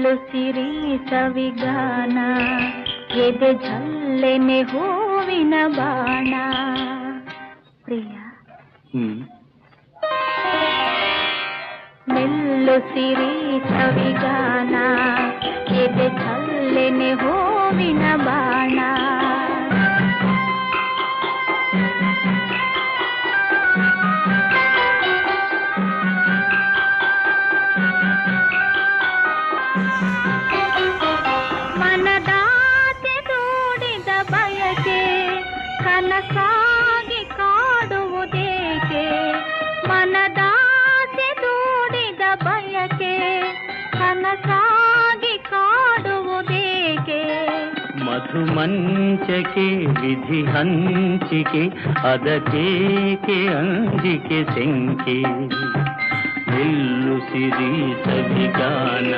ನಿಲ್ಲು ಸಿರಿ ಸವಿಗಾನ ಎದೆ ಝಲ್ಲೆನೆ ಹೂವಿನ ಬಾಣ. ಪ್ರಿಯ ನಿಲ್ಲು ಸಿರಿ ಸವಿಗಾನ ಎದೆ ಝಲ್ಲೆನೆ ಹೂವಿನ ಬಾಣ. ಮನದಾಸೆ ದೂಡಿದ ಬಯಕೆ ಕನಸಾಗಿ ಕಾಡುವುದೇಕೆ. ಮನದಾಸೆ ದೂಡಿದ ಬಯಕೆ ಕನಸಾಗಿ ಕಾಡುವುದೇಕೆ. ಮಧುಮಂಚಕೆ ವಿಧಿ ಹಂಚಿಕೆ ಅದಕ್ಕೇಕೆ ಅಂಜಿಕೆ ಸೆಂಕೆ. ನಿಲ್ಲು ಸಿರಿ ಸವಿಗಾನ